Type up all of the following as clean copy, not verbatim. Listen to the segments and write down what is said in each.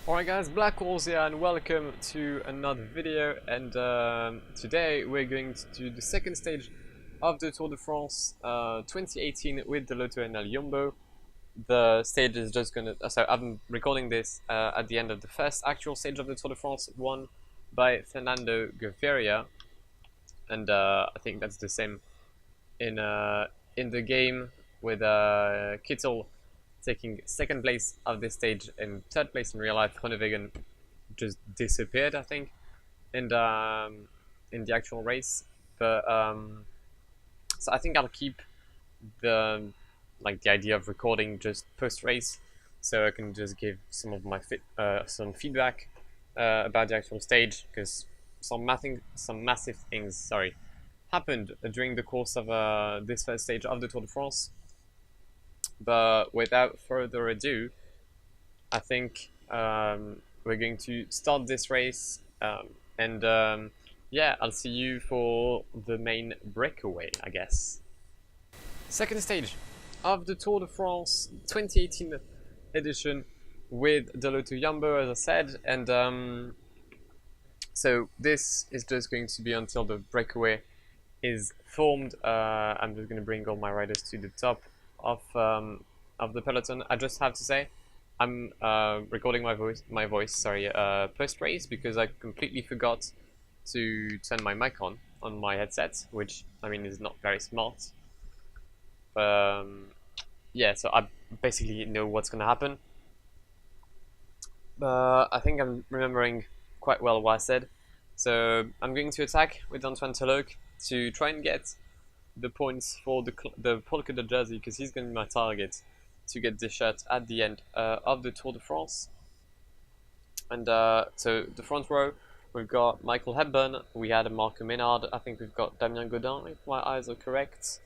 Alright guys, Blackwar here and welcome to another video, and today we're going to do the second stage of the Tour de France 2018 with the Lotto and Yumbo. The stage is just gonna, so I'm recording this at the end of the first actual stage of the Tour de France, won by Fernando Gaviria, and I think that's the same in the game with Kittel taking second place of this stage and third place in real life. Groenewegen just disappeared, I think, in the actual race. But so I think I'll keep the idea of recording just post race, so I can just give some of my some feedback about the actual stage, because some massive things happened during the course of this first stage of the Tour de France. But without further ado, I think we're going to start this race, and yeah, I'll see you for the main breakaway, I guess. Second stage of the Tour de France 2018 edition with the Lotto Yumbo, as I said, and so this is just going to be until the breakaway is formed. I'm just going to bring all my riders to the top of the peloton. I just have to say, I'm recording my voice post race, because I completely forgot to turn my mic on my headset, which I mean is not very smart. Yeah, so I basically know what's gonna happen. I think I'm remembering quite well what I said. So I'm going to attack with Antoine Teloc to try and get the points for the polka dot jersey, because he's going to be my target to get this shirt at the end of the Tour de France. And so the front row, we've got Michael Hepburn, we had Marco Menard, I think we've got Damien Godin, if my eyes are correct.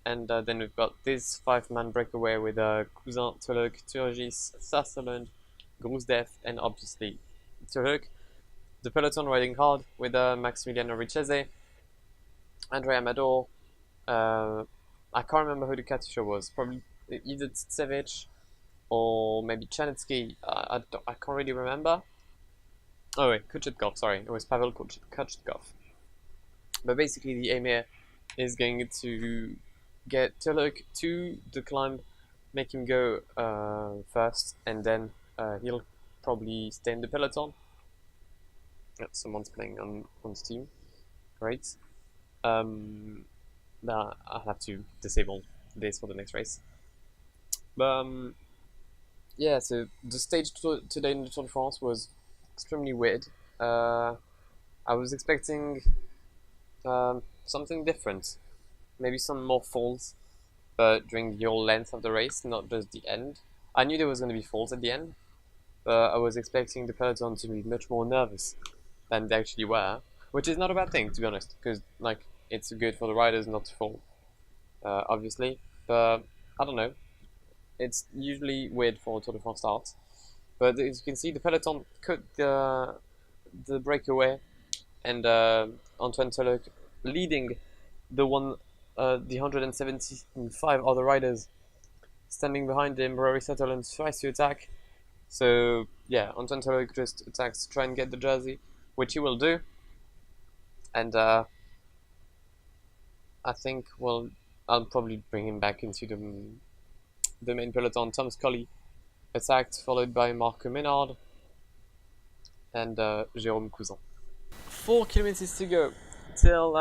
And then we've got this 5-man breakaway with Cousin, Teloc, Turgis, Sutherland, Grousdef, and obviously Teloc. The peloton riding hard with Maximiliano Richese, Andre Amador, I can't remember who the Katusha was, probably either Tsevich or maybe Chanetsky, I can't really remember. Oh wait, Kuchetkov, sorry, it was Pavel Kuchetkov. But basically the aim here is going to get Teloc to the climb, make him go first, and then he'll probably stay in the peloton. Someone's playing on Steam, great. Now I'll have to disable this for the next race. But yeah, so the stage today in the Tour de France was extremely weird. I was expecting something different, maybe some more falls, but during the whole length of the race, not just the end. I knew there was going to be falls at the end, but I was expecting the peloton to be much more nervous than they actually were, which is not a bad thing, to be honest, because it's good for the riders not to fall, obviously. But I don't know, it's usually weird for a Tour de France start. But as you can see, the peloton cut the breakaway, and Antoine Teloc leading the 175 other riders standing behind him. Rory Sutherland tries to attack. So yeah, Antoine Teloc just attacks to try and get the jersey, which he will do. And I think, well, I'll probably bring him back into the main peloton. Tom Scully attacked, followed by Marco Menard and Jérôme Cousin. 4 kilometers to go till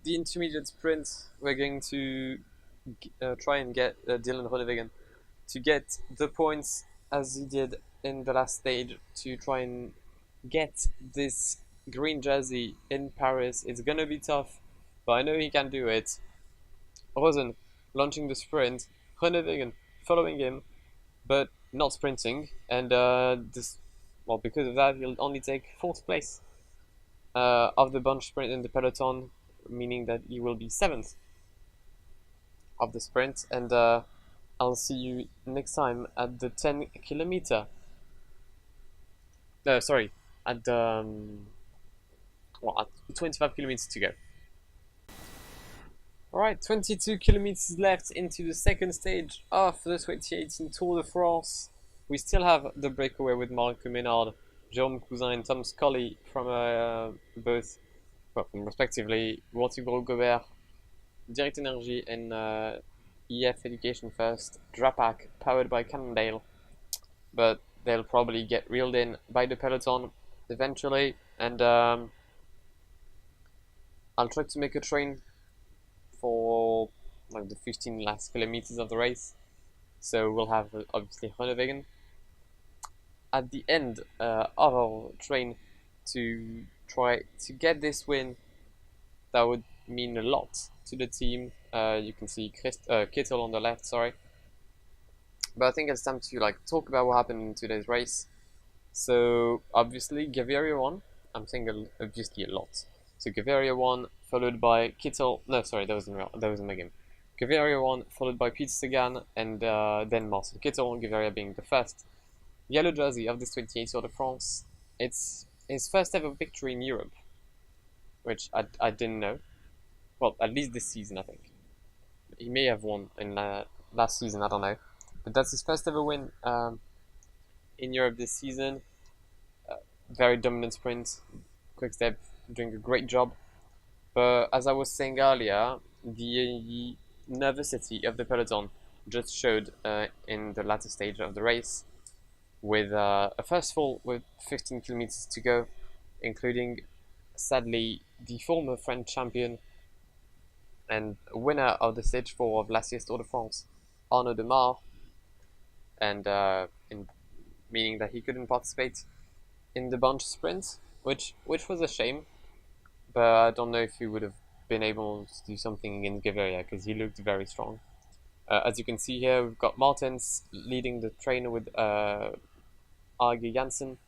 the intermediate sprint. We're going to try and get Dylan Groenewegen to get the points as he did in the last stage, to try and get this green jersey in Paris. It's gonna be tough, but I know he can do it. Rosen launching the sprint, Groenewegen following him, but not sprinting, and because of that, he'll only take 4th place of the bunch sprint in the peloton, meaning that he will be 7th of the sprint. And I'll see you next time at the 10 kilometer. No, sorry, at the at 25 kilometers to go. Alright, 22 kilometers left into the second stage of the 2018 Tour de France. We still have the breakaway with Marco Menard, Jérôme Cousin, and Tom Scully from both, well, from respectively Rotigro Gobert, Direct Energy, and EF Education First, Drapac, powered by Cannondale. But they'll probably get reeled in by the peloton eventually, and I'll try to make a train for like the 15 last kilometers of the race. So we'll have obviously Groenewegen at the end of our train to try to get this win. That would mean a lot to the team. You can see Kittel on the left, sorry. But I think it's time to like talk about what happened in today's race. So obviously Gaviria won. I'm saying obviously a lot. So Gaviria won, followed by Kittel. No, sorry, that was in my game. Gaviria won, followed by Peter Sagan, and then Marcel Kittel. Gaviria being the first yellow jersey of this 28 Tour de France. It's his first ever victory in Europe, which I didn't know. Well, at least this season, I think. He may have won in last season, I don't know. But that's his first ever win in Europe this season. Very dominant sprint. Quickstep doing a great job. But as I was saying earlier, the nervosity of the peloton just showed in the latter stage of the race, with a first fall with 15 kilometers to go, including, sadly, the former French champion and winner of the stage 4 of last year's Tour de France, Arnaud Demar, and meaning that he couldn't participate in the bunch sprint, which was a shame. But I don't know if he would have been able to do something against Gaviria, because he looked very strong. As you can see here, we've got Martens leading the train with Arge Janssen,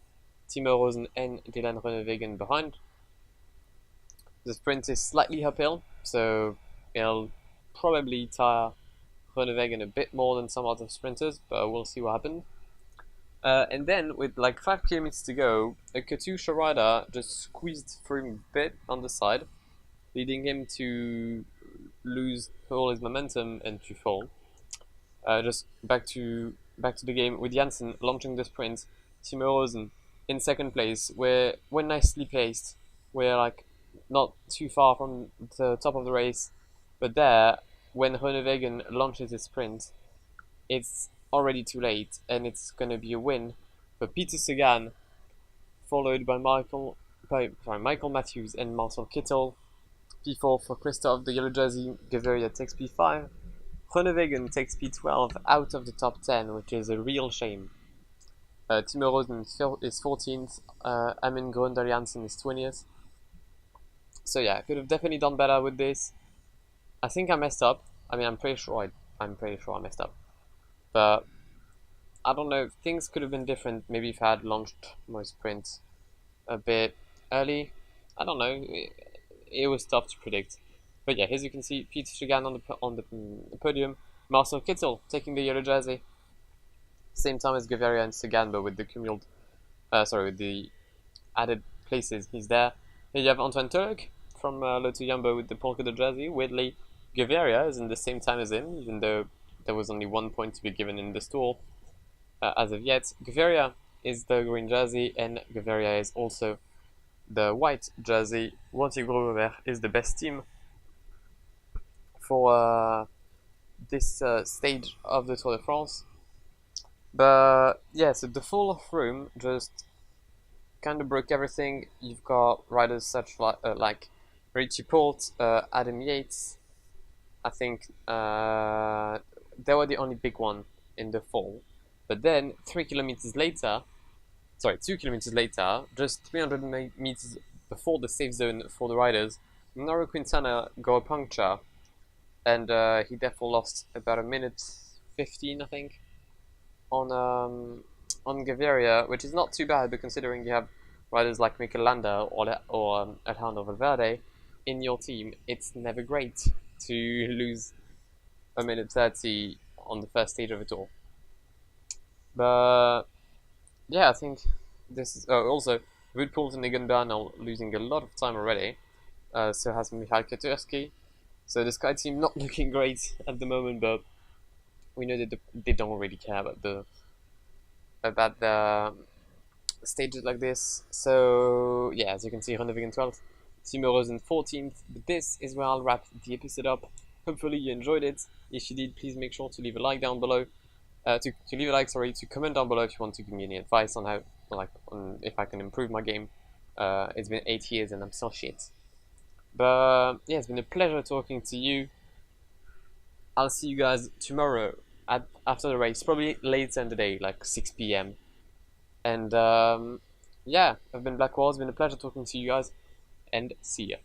Timo Rosen, and Dylan Groenewegen behind. The sprint is slightly uphill, so it'll probably tire Groenewegen a bit more than some other sprinters, but we'll see what happens. And then, with like 5 kilometers to go, a Katusha rider just squeezed through him a bit on the side, leading him to lose all his momentum and to fall. Just back to the game with Janssen launching the sprint. Timo Rosen in second place. We're nicely placed. We're like not too far from the top of the race, but there, when Groenewegen launches his sprint, it's already too late, and it's going to be a win for Peter Sagan, followed by Michael Matthews and Marcel Kittel. P4 for Christophe, the yellow jersey. Gaviria takes P5. Groenewegen takes P12 out of the top 10, which is a real shame. Timo Rosen is 14th. Amin Grøndal Janssen is 20th. So yeah, I could have definitely done better with this. I think I messed up. I mean, I'm pretty sure I messed up. But I don't know, things could have been different maybe if I had launched my sprint a bit early. I don't know, it was tough to predict. But yeah, as you can see, Peter Sagan on the podium, Marcel Kittel taking the yellow jersey, same time as Gaviria and Sagan, but with the with the added places. He's there. Here you have Antoine Turk from Lotto Jumbo with the polka dot jersey. Weirdly, Gaviria is in the same time as him, even though there was only 1 point to be given in the Tour as of yet. Gaviria is the green jersey, and Gaviria is also the white jersey. Rotigro Gobert is the best team for this stage of the Tour de France. But yeah, so the fall of Froome just kind of broke everything. You've got riders such like Richie Porte, Adam Yates. I think they were the only big one in the fall. But then 2 kilometers later, just 300 meters before the safe zone for the riders, Nairo Quintana got a puncture, and he therefore lost about 1:15, I think, on Gaviria, which is not too bad, but considering you have riders like Mikel Landa or Alejandro Valverde in your team, it's never great to lose 1:30 on the first stage of a tour. But yeah, I think this is also Wout Poels and Egan Bern are losing a lot of time already. So has Michal Kwiatkowski. So the Sky team not looking great at the moment, but we know that they don't really care about about the stages like this. So yeah, as you can see, Ronnevigen 12th, Timorosen 14th. But this is where I'll wrap the episode up. Hopefully you enjoyed it. If you did, please make sure to leave a like down below. To leave a like, sorry, to comment down below if you want to give me any advice on how, on if I can improve my game. It's been 8 years and I'm still shit. But yeah, it's been a pleasure talking to you. I'll see you guys tomorrow after the race, probably later in the day, like 6 p.m. And yeah, I've been Blackwar. It's been a pleasure talking to you guys, and see ya.